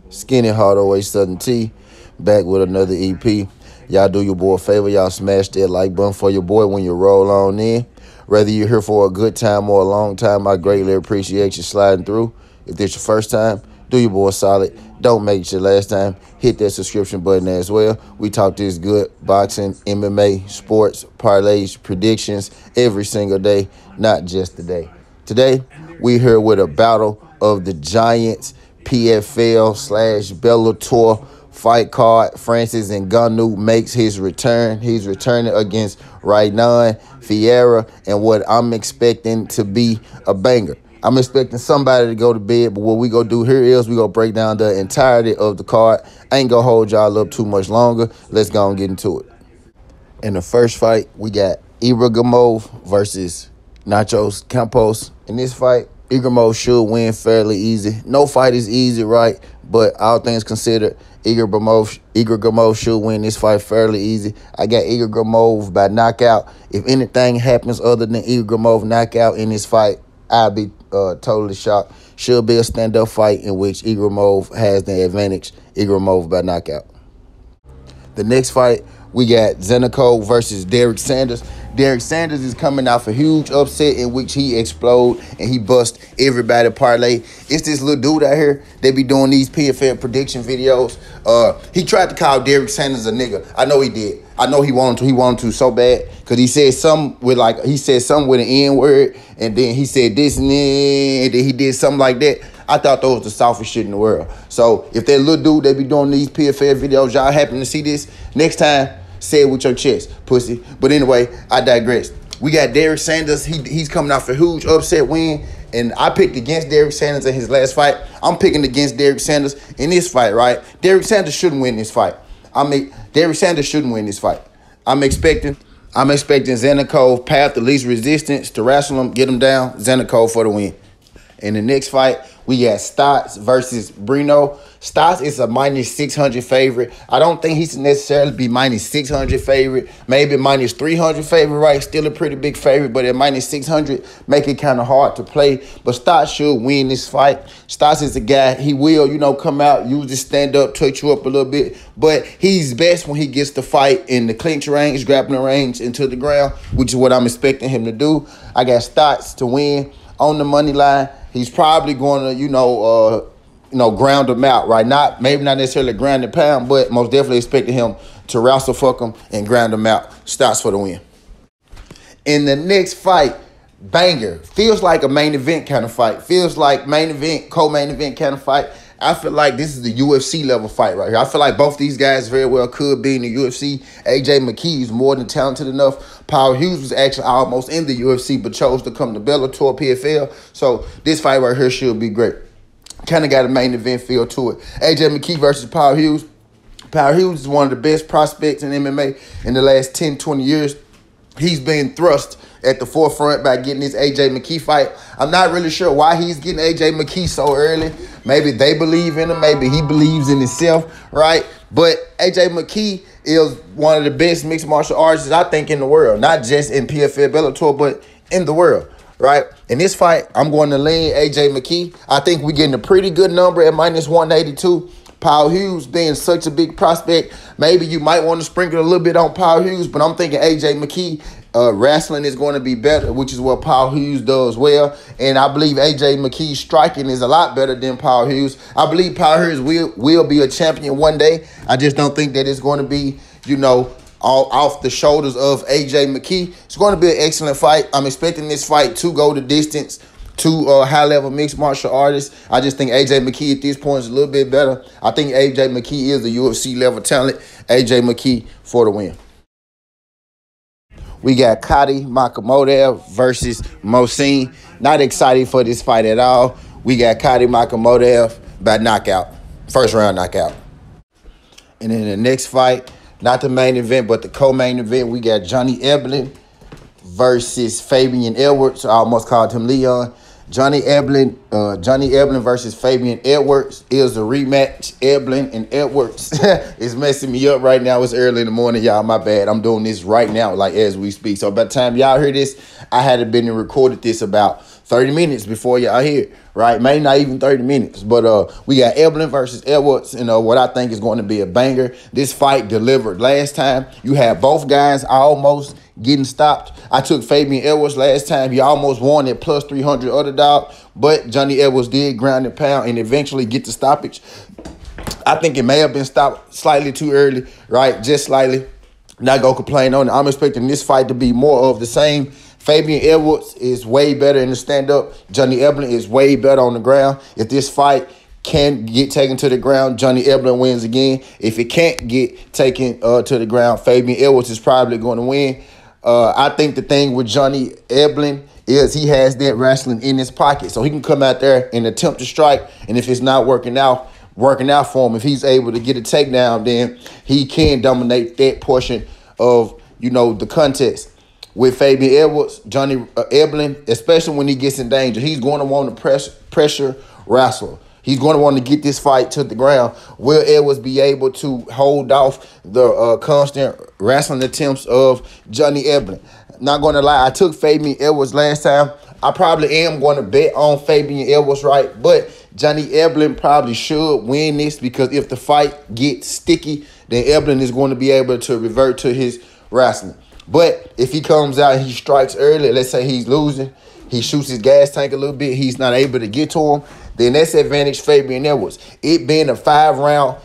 Skinny Hard Away Southern T, back with another EP. Y'all do your boy a favor, y'all smash that like button for your boy when you roll on in. Whether you're here for a good time or a long time, I greatly appreciate you sliding through. If this your first time, do your boy solid. Don't make it your last time. Hit that subscription button as well. We talk this good boxing, MMA, sports, parlays, predictions every single day, not just today. Today, we here with a battle of the Giants PFL / Bellator fight card. Francis Ngannou makes his return. He's returning against Ferreira, and what I'm expecting to be a banger. I'm expecting somebody to go to bed, but what we gonna do here is we gonna break down the entirety of the card. I ain't gonna hold y'all up too much longer. Let's go and get into it. In the first fight, we got Ibragimov versus Nachos Campos. In this fight, Ibragimov should win fairly easy. No fight is easy, right? But all things considered, Ibragimov should win this fight fairly easy. I got Ibragimov by knockout. If anything happens other than Ibragimov knockout in this fight, I'll be totally shocked. Should be a stand-up fight in which Ibragimov has the advantage. Ibragimov by knockout. The next fight, we got Ngannou versus Derek Sanders. Derek Sanders is coming off a huge upset in which he explode and he bust everybody parlay. It's this little dude out here. They be doing these PFL prediction videos. He tried to call Derek Sanders a nigga. I know he did. I know he wanted to. He wanted to so bad because he said something with an N word, and then he said this and then he did something like that. I thought that was the softest shit in the world. So if that little dude, they be doing these PFL videos, y'all happen to see this, next time, say it with your chest, pussy. But anyway, I digress. We got Derek Sanders. He's coming off a huge upset win, and I picked against Derek Sanders in his last fight. I'm picking against Derek Sanders in this fight, right? Derek Sanders shouldn't win this fight. Derek Sanders shouldn't win this fight. I'm expecting Ngannou path the least resistance to wrestle him, get him down. Ngannou for the win. In the next fight, we got Stotts versus Brino. Stotts is a -600 favorite. I don't think he should necessarily be -600 favorite. Maybe -300 favorite, right? Still a pretty big favorite, but at -600, make it kind of hard to play. But Stotts should win this fight. Stotts is a guy, he will, come out, use his stand-up, touch you up a little bit. But he's best when he gets to fight in the clinch range, grappling range, into the ground, which is what I'm expecting him to do. I got Stotts to win on the money line. He's probably going to, ground him out, right? Maybe not necessarily ground and pound, but most definitely expecting him to wrestle fuck him and ground him out. Stotts for the win. In the next fight, banger. Feels like a main event kind of fight. Feels like main event, co-main event kind of fight. I feel like this is the UFC level fight right here. I feel like both these guys very well could be in the UFC. AJ McKee is more than talented enough. Paul Hughes was actually almost in the UFC but chose to come to Bellator PFL. So this fight right here should be great. Kind of got a main event feel to it. AJ McKee versus Paul Hughes. Paul Hughes is one of the best prospects in MMA in the last 10, 20 years. He's been thrust at the forefront by getting this AJ McKee fight. I'm not really sure why he's getting AJ McKee so early. Maybe they believe in him. Maybe he believes in himself, right? But AJ McKee is one of the best mixed martial artists, I think, in the world. Not just in PFL Bellator, but in the world, right? In this fight, I'm going to lean AJ McKee. I think we're getting a pretty good number at -182. Paul Hughes being such a big prospect, maybe you might want to sprinkle a little bit on Paul Hughes, but I'm thinking AJ McKee wrestling is going to be better, which is what Paul Hughes does well. And I believe AJ McKee's striking is a lot better than Paul Hughes. I believe Paul Hughes will be a champion one day. I just don't think that it's going to be, all off the shoulders of AJ McKee. It's going to be an excellent fight. I'm expecting this fight to go the distance. Two high-level mixed martial artists. I just think AJ McKee at this point is a little bit better. I think AJ McKee is a UFC-level talent. AJ McKee for the win. We got Kadi Makamodev versus Mohsin. Not excited for this fight at all. We got Kadi Makamodev by knockout. First round knockout. And in the next fight, not the main event, but the co-main event, we got Johnny Eblen versus Fabian Edwards. I almost called him Leon. Johnny Eblen versus Fabian Edwards is a rematch. Eblen and Edwards is messing me up right now. It's early in the morning, y'all. My bad. I'm doing this right now, like as we speak. So by the time y'all hear this, I had been and recorded this about 30 minutes before y'all here, right? Maybe not even 30 minutes. But we got Eblen versus Edwards, and what I think is going to be a banger. This fight delivered last time. You had both guys almost getting stopped. I took Fabian Edwards last time. He almost won at plus 300 underdog, but Johnny Edwards did ground and pound and eventually get the stoppage. I think it may have been stopped slightly too early, right? Just slightly. Not gonna complain on it. I'm expecting this fight to be more of the same. Fabian Edwards is way better in the stand-up. Johnny Eblen is way better on the ground. If this fight can get taken to the ground, Johnny Eblen wins again. If it can't get taken to the ground, Fabian Edwards is probably going to win. I think the thing with Johnny Eblen is he has that wrestling in his pocket. So he can come out there and attempt to strike, and if it's not working out for him, if he's able to get a takedown, then he can dominate that portion of, the contest. With Fabian Edwards, Johnny Eblen, especially when he gets in danger, he's going to want to pressure wrestle. He's going to want to get this fight to the ground. Will Edwards be able to hold off the constant wrestling attempts of Johnny Eblen? Not going to lie, I took Fabian Edwards last time. I probably am going to bet on Fabian Edwards, right? But Johnny Eblen probably should win this, because if the fight gets sticky, then Eblen is going to be able to revert to his wrestling. But if he comes out and he strikes early, let's say he's losing, he shoots his gas tank a little bit, he's not able to get to him, then that's advantage Fabian Edwards. It being a five-round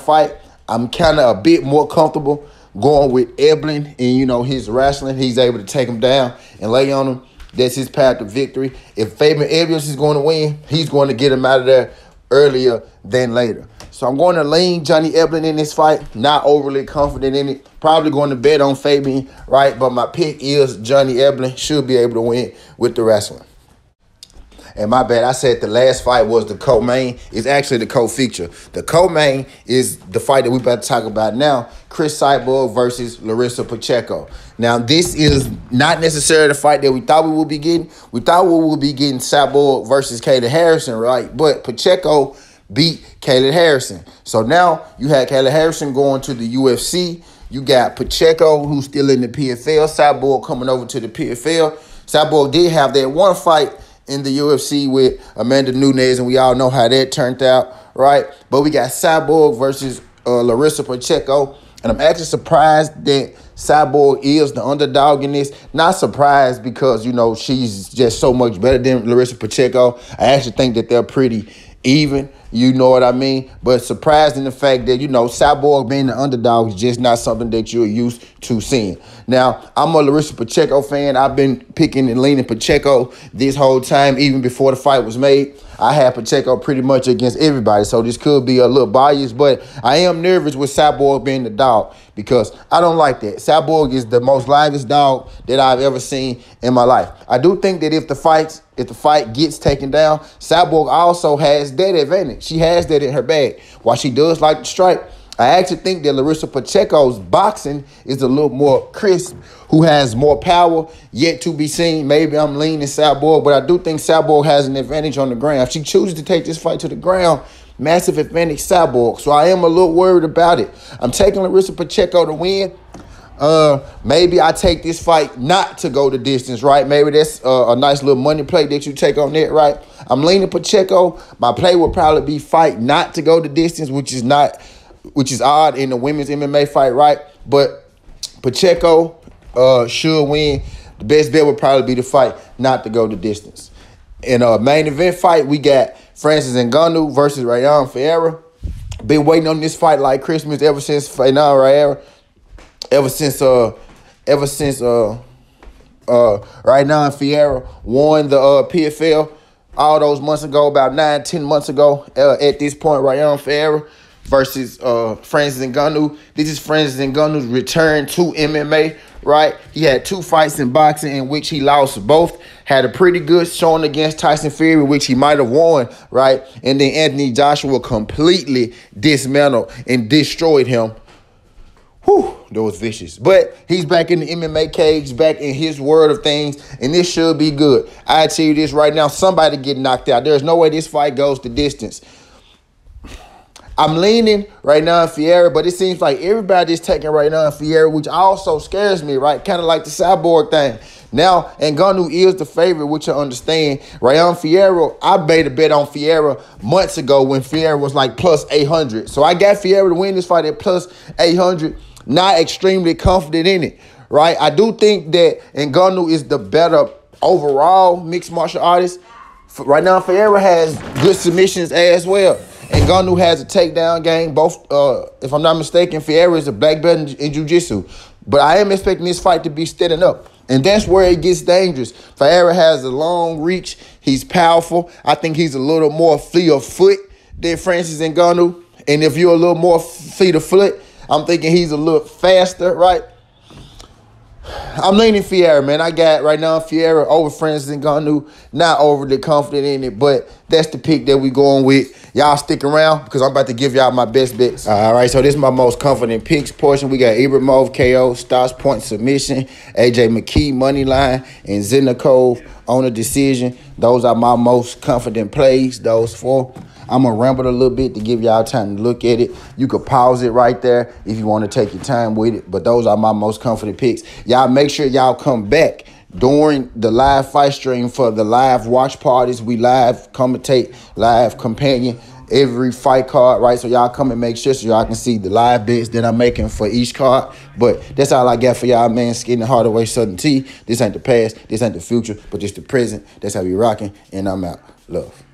fight, I'm kind of a bit more comfortable going with Eblen and, his wrestling. He's able to take him down and lay on him. That's his path to victory. If Fabian Edwards is going to win, he's going to get him out of there earlier than later. So I'm going to lean Johnny Eblen in this fight. Not overly confident in it. Probably going to bet on Fabian, right? But my pick is Johnny Eblen. Should be able to win with the wrestling. And my bad, I said the last fight was the co-main. It's actually the co-feature. The co-main is the fight that we're about to talk about now. Chris Cyborg versus Larissa Pacheco. Now, this is not necessarily the fight that we thought we would be getting. We thought we would be getting Cyborg versus Kayla Harrison, right? But Pacheco beat Kayla Harrison. So now you had Kayla Harrison going to the UFC. You got Pacheco, who's still in the PFL. Cyborg coming over to the PFL. Cyborg did have that one fight in the UFC with Amanda Nunes, and we all know how that turned out, right? But we got Cyborg versus Larissa Pacheco, and I'm actually surprised that Cyborg is the underdog in this. Not surprised because, she's just so much better than Larissa Pacheco. I actually think that they're pretty even, you know what I mean? But surprised in the fact that, Cyborg being the underdog is just not something that you're used to seeing. Now, I'm a Larissa Pacheco fan. I've been picking and leaning Pacheco this whole time, even before the fight was made. I had Pacheco pretty much against everybody, so this could be a little biased, but I am nervous with Cyborg being the dog because I don't like that. Cyborg is the most livest dog that I've ever seen in my life. I do think that if the fight gets taken down, Cyborg also has that advantage. She has that in her bag. While she does like to strike, I actually think that Larissa Pacheco's boxing is a little more crisp, who has more power, yet to be seen. Maybe I'm leaning Cyborg, but I do think Cyborg has an advantage on the ground. If she chooses to take this fight to the ground, massive advantage Cyborg. So I am a little worried about it. I'm taking Larissa Pacheco to win. Maybe I take this fight not to go the distance, right? Maybe that's a nice little money play that you take on that, right? I'm leaning Pacheco. My play would probably be fight not to go the distance, which is odd in the women's MMA fight, right? But Pacheco should win. The best bet would probably be the fight not to go the distance. In a main event fight, we got Francis Ngannou versus Ryan Ferreira. Been waiting on this fight like Christmas ever since Ferreira. Ever since Ryan Ferreira won the PFL all those months ago, about 9-10 months ago. At this point, Ryan Ferreira versus Francis Ngannou. This is Francis Ngannou's return to MMA, right? He had 2 fights in boxing in which he lost both. Had a pretty good showing against Tyson Fury, which he might have won, right? And then Anthony Joshua completely dismantled and destroyed him. Whew, that was vicious. But he's back in the MMA cage, back in his world of things, and this should be good. I tell you this right now, somebody get knocked out. There's no way this fight goes the distance. I'm leaning right now on Ferreira, but it seems like everybody's taking right now on Ferreira, which also scares me, right? Kind of like the Cyborg thing. Now, Ngannou is the favorite, which I understand. Ryan Ferreira, I made a bet on Ferreira months ago when Ferreira was like plus 800. So I got Ferreira to win this fight at plus 800. Not extremely confident in it, right? I do think that Ngannou is the better overall mixed martial artist. Right now, Ferreira has good submissions as well. Ngannou has a takedown game. Both, if I'm not mistaken, Ferreira is a black belt in jiu-jitsu. But I am expecting this fight to be standing up. And that's where it gets dangerous. Ferreira has a long reach. He's powerful. I think he's a little more fleet of foot than Francis Ngannou. And if you're a little more fleet of foot, I'm thinking he's a little faster, right? I'm leaning Ferreira, man. I got right now Ferreira over Francis Ngannou. Not overly confident in it, but that's the pick that we going with. Y'all stick around because I'm about to give y'all my best bets. All right, so this is my most confident picks portion. We got Ibrahimov KO, Stops point submission, AJ McKee money line, and Zinnikov on a decision. Those are my most confident plays, those four. I'm going to ramble a little bit to give y'all time to look at it. You could pause it right there if you want to take your time with it. But those are my most confident picks. Y'all make sure y'all come back during the live fight stream for the live watch parties. We live commentate, live companion every fight card, right? So y'all come and make sure so y'all can see the live bets that I'm making for each card. But that's all I got for y'all, man. Skin the Hardaway Southern T. This ain't the past. This ain't the future. But just the present. That's how we rocking. And I'm out. Love.